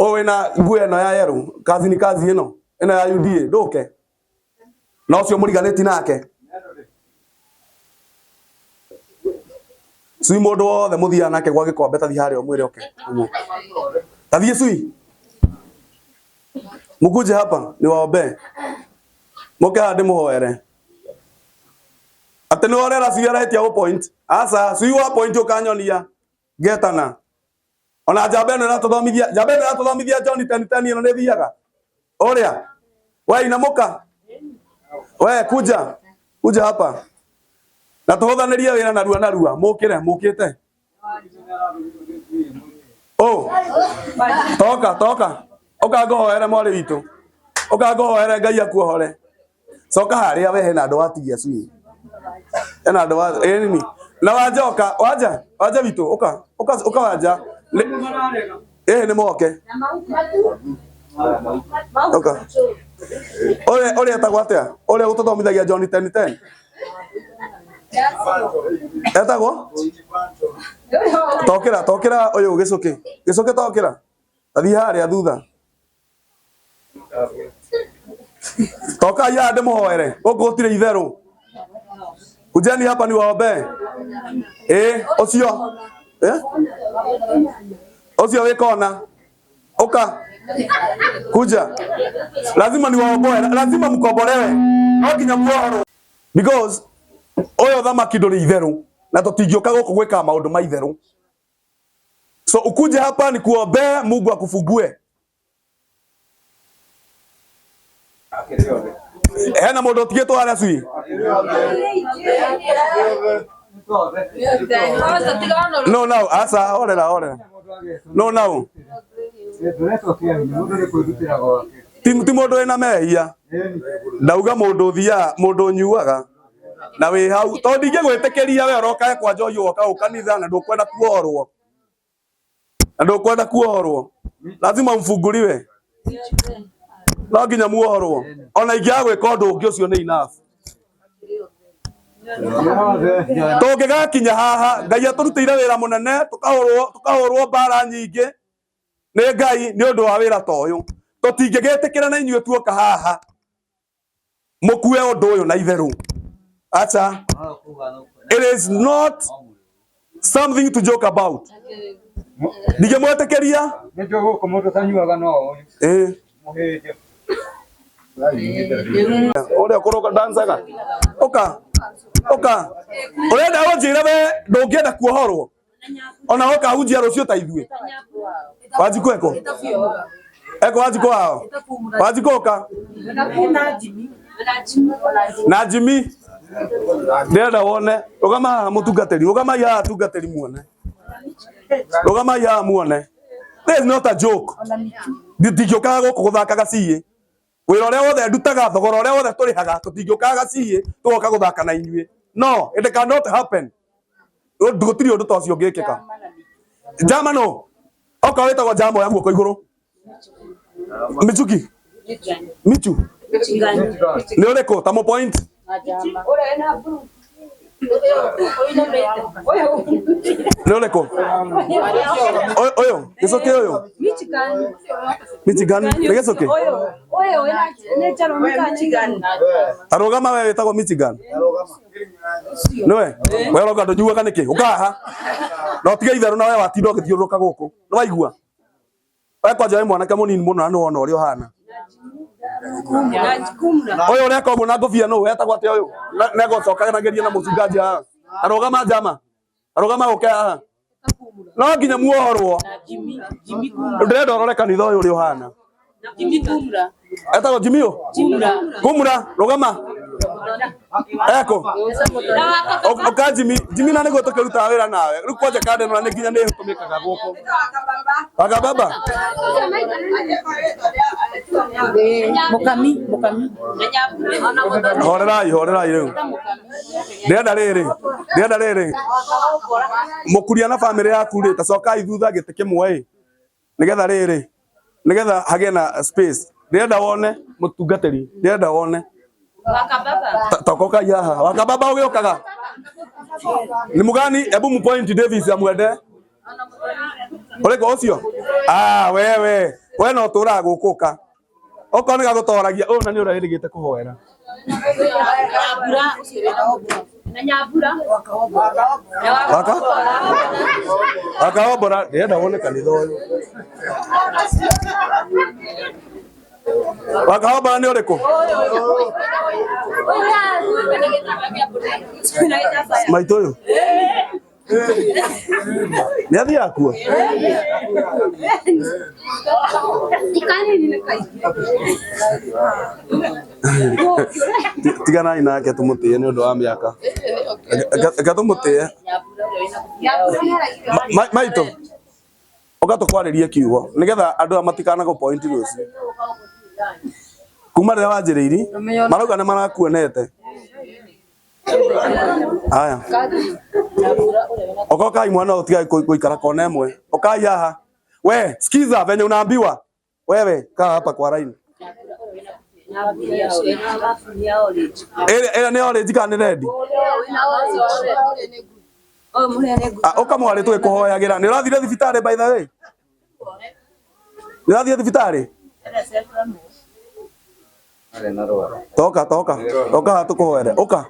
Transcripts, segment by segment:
Owe na nguo no ya yero kazi ni kazi ino ina ya UDA ndoke na ucio muriganeti nake Sui mundu wothe muthia nake gwa gikombe tathi hari o mwire oke tathie Sui mukuje hapa ni waombe moke hadi muhoere ate no orera Sui arahetia go point asa Sui wa point ukanyonia getana ona jabeno na tuthomithia John 10:10 ino ne thiaga oria wewe inamuka wewe kuja hapa na tuhothaneria wira na rua mukite oh toka oka ngohoere mwari witu oka ngohoere Ngai akuohore soka haria we hena ndo watigia Sui hena ndo wa nini na waja witu oka waja ni moke oka ole atagwatea ole utothomithagia John 10:10 etagwo tokira uyu gicuki tokira athi haria thutha toka ya ande muhoere gutire itheru ujeni hapa ni waombe ocio wikona oka kuja lazima ni waomboe lazima mkombolewe no kinya muhoro because oyo thamaki nduri itheru na tutingioka guku gwika maundu ma itheru so ukuje hapa ni kuombe Mungu akufungue hena mundu tigitwo aria Sui no now asa orera no now ti mundu ena mehia ndauga mundu thia mundu nyuaga na we hau to ndinge gwitikiria we oroka kwa Joy woka ukanitha na ndukwenda kuohorwo lazima mfunguriwe no nginya muohorwo ona ingia gwika undu ungi ucio ni enough tungigakinya haha Ngai aturutire wira munene tukahorwo bara nyingi ni Ngai ni undu wa wira ta uyu tutingigetikira na inyuĩ tuoka haha mukue undu uyu na itheru acha it is not something to joke about dige mwetekeria ndio guko mundu tanyuaga no muhije oria kuroka dansaga oka urenda wonjire we ndungienda kuohorwo ona oka hunjia rucio ta ithuĩ wajikweko wajiko hao wajikoka na Jimmy ndenda wone rugama mutungateri rugama ya tungateri muone rugama ya muone this is not a joke ndingiokaga guku guthakaga ciĩ wira uria wothe ndutaga thogora uria wothe turihaga tutingiokaga ciĩ tugoka guthaka na inyuĩ no it cannot happen gutiri undu ta ucio ngikika jama no oka witagwo jama ya guoko iguru Michu ni ureko tamo point ni ureko oyo gicoke oyo Michigan ni gicoke oyo ni charo Michigan arugama we witagwo Michigan nowe we roga ndunyuaga niki ukaha no tiga itheru na we watinda ugithiuruka guku no waigua we kwanja we mwanake munini muno na wona uri ohana oyo neka muna ngobia no wetagwo ate oyo nego cokaga nageria na mucungaji haha arugama jama arugama uke haha no nginya muohorwo Jimmy ndĩrenda ũrore kanitha ũyũ ũrĩ ũhana Jimmy Kumra etagwo Jimmy Kumra rugama eko oka Jimmy na nĩguo tũkĩruta wĩra nawe rĩu kwanja kande no nĩ nginya nĩ tũmĩkaga gũkũ aga baba mukami horerai rĩu ndĩrenda rĩrĩ mukuria na family yaku rĩ tacoka ithutha gĩtĩ kĩmwe nigetha rĩrĩ nigetha hage na space ndĩrenda wone mutungatĩri ndĩrenda wone wakababa tokoka yaha wakababa ũgĩũkaga ni mugani ebu mu point Davis ya mwende ureko ucio wewe we no tura gukuka oko ni gagutoragia na ni urahirigite kuhoera Nyambura akaombora ndienda wone kanitha uyu wakaombora ni uriku maitu uyu ni athia kuo tiganai nake tumutie ni undu wa miaka eka tumutie maitu oka tukwaririe kiugo nigetha andu amatikana go point rucio kuma rira wanjiriri marauga ni marakuonete aya okokai mwana utigai kuikara kona imwe okai haha we sikiza venye unaambiwa wewe kaa hapa kwa line ni orange kana ni red okamware tu kuhoyagira ni urathire thibitari by the way ni urathire thibitari toka tukuhoere oka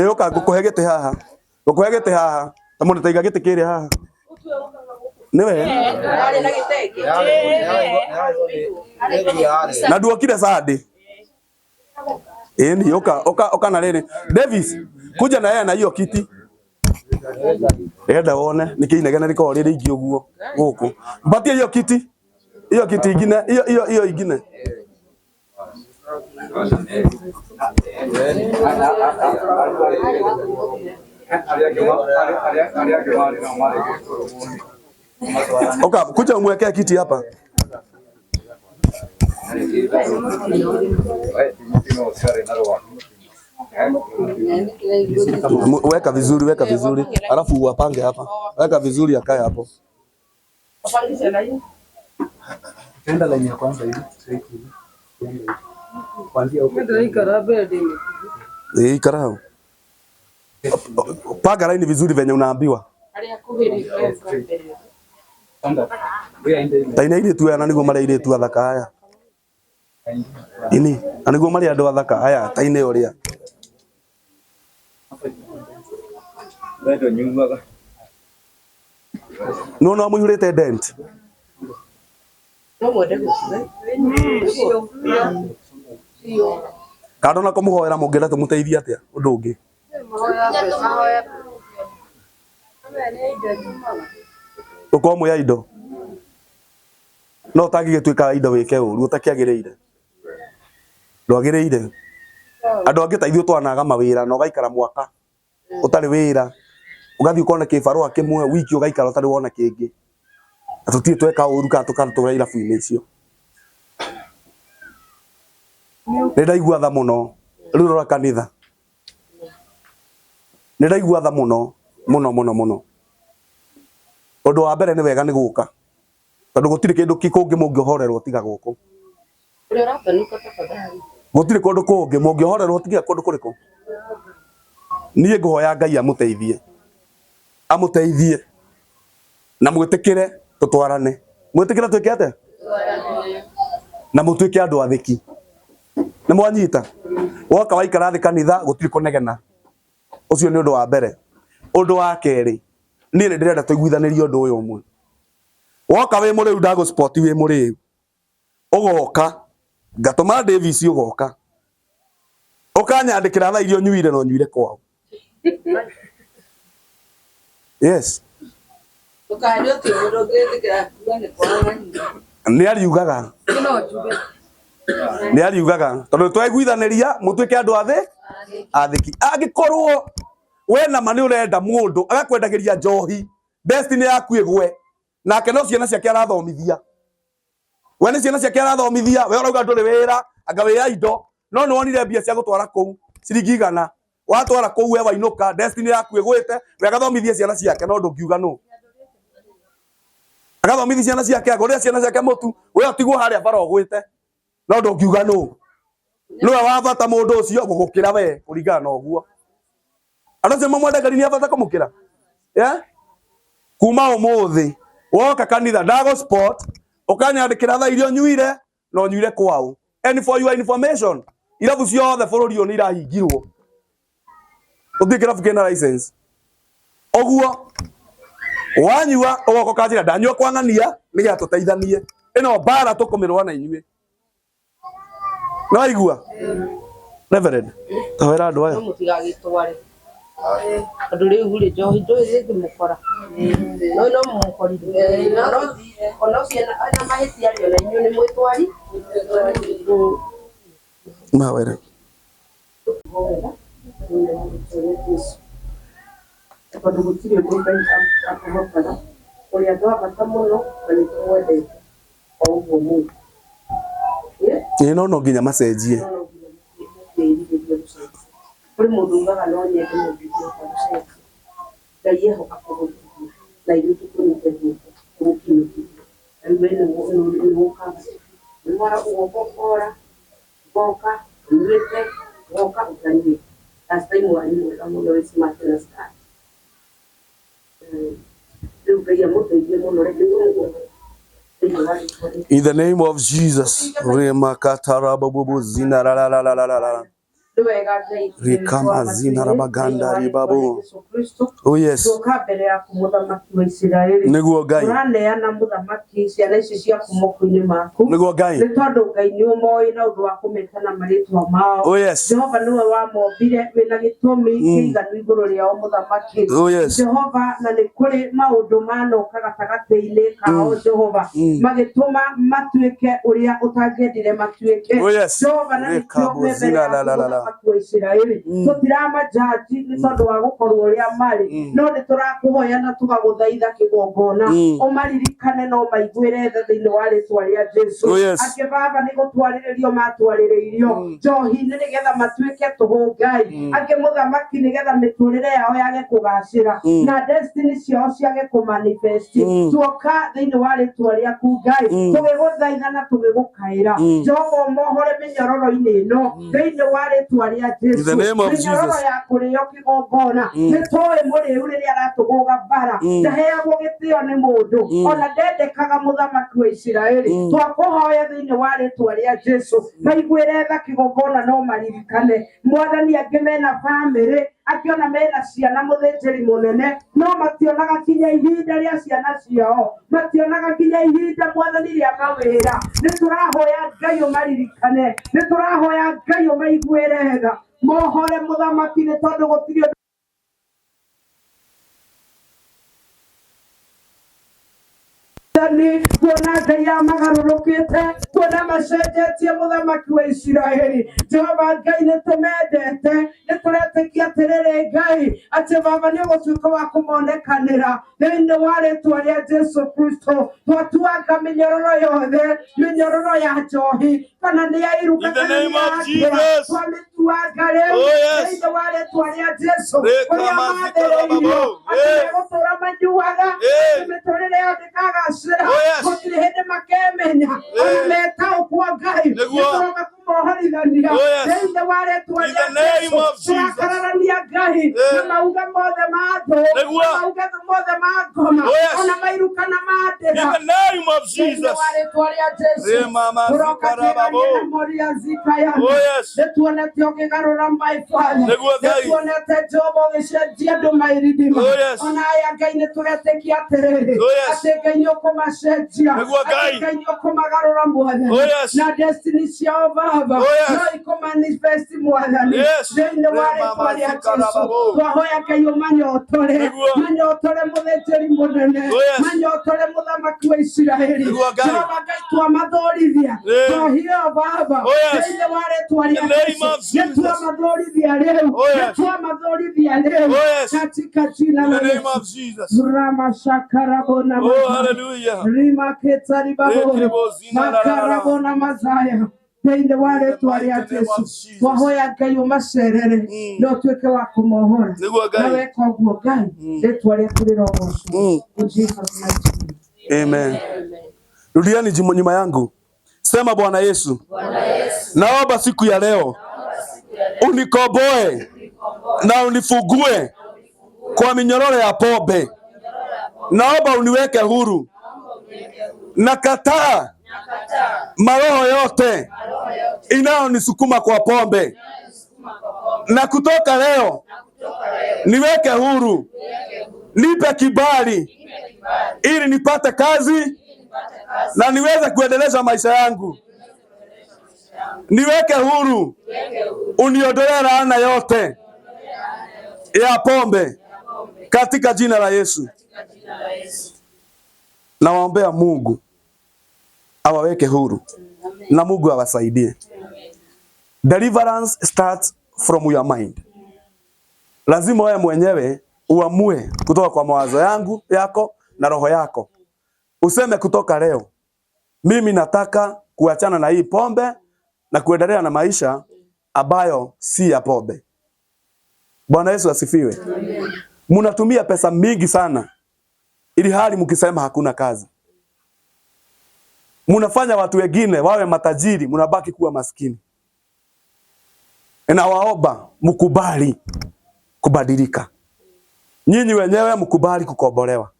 oka ngukuhe gite haha tamundu taiga gite kiri haha niwe na nduokire Sunday ni oka na riri Davis kuja na yeye na hiyo kiti enda wone nikiinegene riko riri ingi uguo guku mbatie hiyo kiti ingine hiyo ingine oka kuja umwekea kiti hapa weka vizuri alafu uwapange hapa weka vizuri akae hapo tenda line ya kwanza hivi straight hivi kuanzia huko karao paga line vizuri venye unaambiwa taina ile tu yana nigo mari ile tu athaka haya ini anigo mari andu athaka haya taina uria wedo nyumaga no muhurite dent no mwende kado na kumuhoera mungera tumuteithia atia undu ungi ukomu ya indo no tangigituika indo wike uru utakiagirire ndwagirire andu angi taithio twanaga mawira no gaikara mwaka utari wira ugathi ukona kibarua kimwe wiki ugaikara utari wona kingi atutie tweka uru ka tukarutura irabu-ini icio niraigua tha muno riu rora kanitha niraigua tha muno undu wa mbere ni wega ni guka tondu gutire kindu kikungi mungihorerwo tiga guku gutire kundu kungi mungihorerwo tiga kundu kuriku nie nguhoya Ngai amuteithie na mwitikire tutwarane mwitikire twike ate na mutwike andu athiki ni mwanyita woka waikara thi kanitha gutire kunegena ucio ni undu wa mbere undu wa keri nie ni ndirenda tuiguithanirie undu uyu umwe woka wi muriu ndago sport wi muriu ugoka ngatuma Davis ugoka ukanyandikira tha irio nyuire no nyuire kwao yes ni ariugaga tondu twaiguithaniria mutwike andu athiki angikorwo we na mani urenda mundu agakwendagiria njohi destiny yaku igwe nake no ciana ciake arathomithia we ni ciana ciake arathomithia we urauga nduri wira anga wira indo no ni wonire mbia cia gutwara kuu ciringi 100 watwara kuu we wainuka destiny yaku igwite we agathomithia ciana ciake no ndungiuga no agathomithia ciana ciake agore ciana ciake mutu we otigwo haria bara ogwite no ndungiuga no no wabata mundu ucio gugukira we kuringana na uguo andu cia mamwenda gari ni abata kumukira kuma umuthi woka kanitha ndago sport ukanyandikira tha irio nyuire no nyuire kwao. And for your information, irabu ciothe bururi uyu ni irahingirwo uthikira bukena license oguo wanyua ugoko kanjira ndanyua kwang'ania ni ya tuteithanie ino bara tukumirwa na inyue no igua Reverend tawera andu aya mutigagitware andu riu ri njohi ndwiri ngimukora no mukorire no ciana ana mahiti ario na inyue ni mwitwari mawere Quando você viu que a colocada, olhando a bata mono, ele foi de ao bomo. no nginya macenjie Por mudunga galonya que no vídeo para você. Daí é o apoio. Daí eu tô no tempo, o que eu vejo no caso. Agora o fora, boca, lete, boca o grande. Hasta aí moando, não deve se matar nas caras. In the name of Jesus. Rikama zina rabaganda ribabu. Oh yes. Niguo Ngai. Uraneana muthamaki ciana ici ciaku moko-inĩ maku. Niguo Ngai. Nĩ tondũ Ngai nĩ ũmoĩ na ũndũ wa kũmetana marĩtwa mao. Oh yes. Jehova nĩwe wamombire wĩna gĩtũmi kĩiganu igũrũ rĩao mũthamaki. Oh yes. Jehova na nĩ kũrĩ maũndũ manoka gatagatĩ-inĩ kao Jehova magĩtũma matuĩke ũrĩa ũtangĩendire matuĩke. Oh yes. Jehova na nĩkĩo mbere yaku wa Isiraeli tũtiramajaji nĩ tondũ wa gũkorwo ũrĩa marĩ no nĩ tũrakũhoya na tũgagũthaitha kĩgongona ũmaririkane no maiguĩre tha thĩinĩ wa rĩĩtwa rĩa Jesũ. Angĩ Baba nĩ gũtwarĩrĩrio matwarĩrĩirio njohi-inĩ nĩgetha matuĩke tũhũ Ngai. Angĩ mũthamaki nĩgetha mĩtũrĩre yao yage kũgacĩra na destiny ciao ciage kũmanifest. Tuoka thĩinĩ wa rĩĩtwa rĩaku Ngai tũgĩgũthaitha na tũgĩgũkaĩra Jehova ũmohore mĩnyororo-inĩ ĩno thĩinĩ wa rĩĩtwa rĩa Jesũ. Mĩnyororo ya kũrĩo kĩgongona nĩ tũĩ mũrĩu rĩrĩa aratũgũga bara ndaheagwo gĩtĩo nĩ mũndũ ona ndendekaga mũthamaki wa Isiraeli. Twakũhoya thĩinĩ wa rĩĩtwa rĩa Jesũ maiguĩre tha kĩgongona no maririkane Mwathani. Angĩ mena bamĩrĩ akiona mena ciana mũthĩnjĩri mũnene no mationaga kinya ihinda rĩa ciana ciao mationaga kinya ihinda Mwathani rĩa mawĩra. Nĩ tũrahoya Ngai ũmaririkane, nĩ tũrahoya Ngai ũmaiguĩre tha mohore mũthamaki nĩ tondũ gũtirĩ kuona Ngai amagarũrũkĩte kuona macenjetie mũthamaki wa Isiraeli. Jehova Ngai nĩ tũmendete nĩ tũretĩkia atĩrĩrĩ Ngai atĩ Baba nĩ ũgũtuĩka wa kũmonekanĩra thĩinĩ wa rĩĩtwa rĩa Jesũ Kristo. Twatuanga mĩnyororo yothe, mĩnyororo ya njohi kana nĩ ya iruka kana nĩ ya twamĩtuanga rĩu thĩinĩ wa rĩĩtwa rĩa Jesũ. Kũrĩa mathĩrĩirio atĩ gũtũũra manyuaga mĩtũrĩre yao ndĩkagacĩra gũtirĩ hĩndĩ makemenya ona metaũkwo Ngai nĩ tũroka kũmohorithania thĩinĩ wa rĩĩtwa rĩa Jesũ. Tũrakararania Ngai na mauga mothe ma thũ na mauga mothe ma ngoma ona mairuka na mandĩra thĩinĩ wa rĩĩtwa rĩa Jesũ. Tũroka kĩgania moria zikaya nĩ tuonete ũkĩgarũra my Father, nĩ tuonete Jehova ũgĩcenjia andũ mairidima ona aya Ngai nĩ tũretĩkia atĩrĩrĩ atĩ Ngai nĩ ũkũmacenjia atĩ Ngai nĩ ũkũmagarũra Mwathani na destiny ciao Baba no ikũmanifest Mwathani thĩinĩ wa rĩĩtwa rĩa Jesũ. Twahoya Ngai ũmanyotore mũthĩnjĩri mũnene manyotore mũthamaki wa Isiraeli. Jehova Ngai twamathũrithia twohio Baba thĩinĩ wa rĩĩtwa rĩa Jesũ. Nĩ twamathũrithia rĩu katika jina la Yesu. Rama shakarabona rima ketari babo makarabona mazaya thĩinĩ wa rĩĩtwa rĩa Jesũ. Twahoya Ngai ũmacerere no ũtuĩke wa kũmohora na weka ũguo Ngai rĩĩtwa rĩaku rĩrogocwo. In Jesus' mighty name. Amen. Rudiani nyuma yangu. Sema Bwana Yesu. Naomba siku ya leo unikomboe na unifungue kwa minyororo ya pombe. Naomba uniweke huru Nakataa maroho yote inayonisukuma kwa pombe, na kutoka leo niweke huru, nipe kibali ili nipate kazi na niweze kuendeleza maisha yangu. Niweke huru, uniondolee laana yote ya pombe katika jina la Yesu. Nawaombea Mungu awaweke huru na Mungu awasaidie. Deliverance starts from your mind. Lazima wewe mwenyewe uamue kutoka kwa mawazo yako na roho yako. Useme kutoka leo, mimi nataka kuachana na hii pombe na kuendelea na maisha ambayo si ya pombe. Bwana Yesu asifiwe. Mnatumia pesa mingi sana ili hali mkisema hakuna kazi. Mnafanya watu wengine wawe matajiri, mnabaki kuwa maskini. Na waomba mkubali kubadilika. Nyinyi wenyewe mkubali kukombolewa.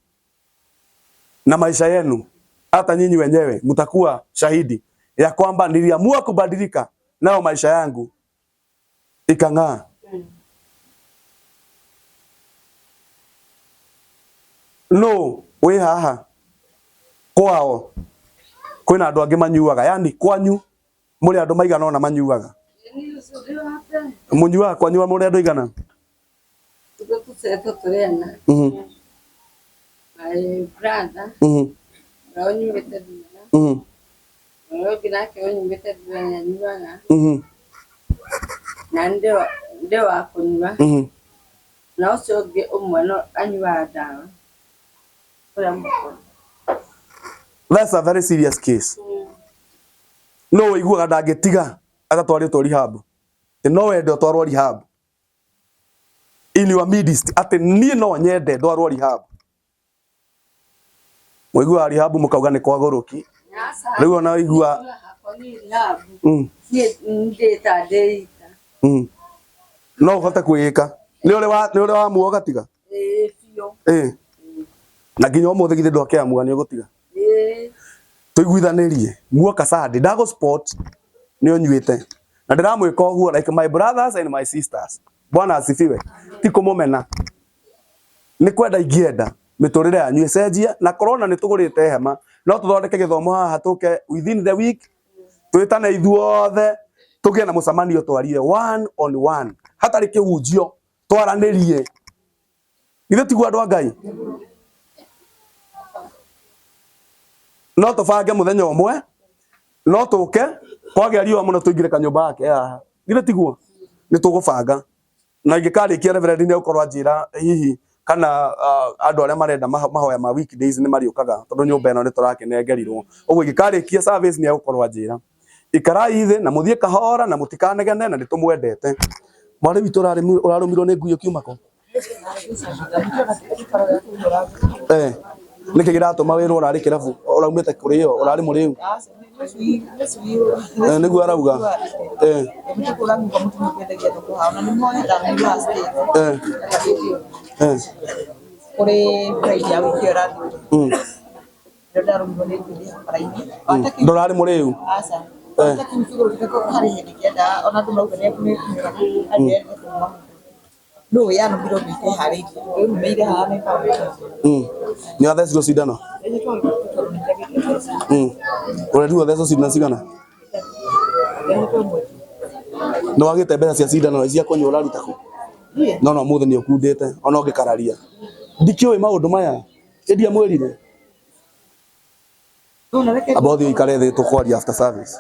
Na maisha yenu, hata nyinyi wenyewe mtakuwa shahidi ya kwamba niliamua kubadilika, nao maisha yangu ikang'aa. No, we haha kwao kwina andu angi manyuaga, yani kwanyu muri andu maigana ona manyuaga. Munyuaga kwanyu muri andu igana? My brother. Raonyu meteduna. Wewe binake wewe meteduna nyuaga. Na ndewa kunywa. Na ucio ngi umwe no anywa dawa. That's a very serious case. No iguaga ndangitiga agatwaritwo rehab. No wende utwarwo rehab. In your midst ati nie no nyende ndwarwo rehab. Muigua rehab mukauga ni kwa goroki. Riu ona igua no uhote kuika. Ni ule wa muoga tiga. Na nginya umuthi githe ndoke amuga ni ugutiga. Tuiguithanirie muoka Sunday ndago sport ni onyuite na ndiramwika uguo like my brothers and my sisters. Bwana asifiwe. Tiko momena ni kwenda ingienda miturire yanyu ecenjia na corona ni tugurite hema no tuthondeke githomo haha tuke within the week twitane ithuothe tugie na mucamanio twarire one on one hatari kihunjio twaranirie ithe tigwa andu a Ngai. No tubange muthenya umwe no tuke kwage riwa muno tuingire kanyumba yake haha githe tiguo ni tugubanga na ingikarikia reverend ni ukorwa njira hihi kana andu aria marenda mahoya ma weekdays ni mariukaga tondu nyumba eno ni turakinengerirwo uguo ingikarikia service ni ukorwa njira ikarai ithe na muthie kahora na mutikanegene na nitumwendete mwari witu urarumirwo ni nguyo kiumako niki giratuma wirwo urari kirabu uraumite kurio urari muriu niguo arauga ndorari muriu no ya no biro bite hari meire hane ka ni athecirwo cindano urarigwo thecwo cindano cigana no wagite mbeca cia cindano cia kũnyua ũraruta kũ no no mũthĩ nĩ ũkundĩte ona ũngĩkararia ndikiũĩ maũndũ maya endia mwĩrire abothi ikare thĩ tũkwaria after service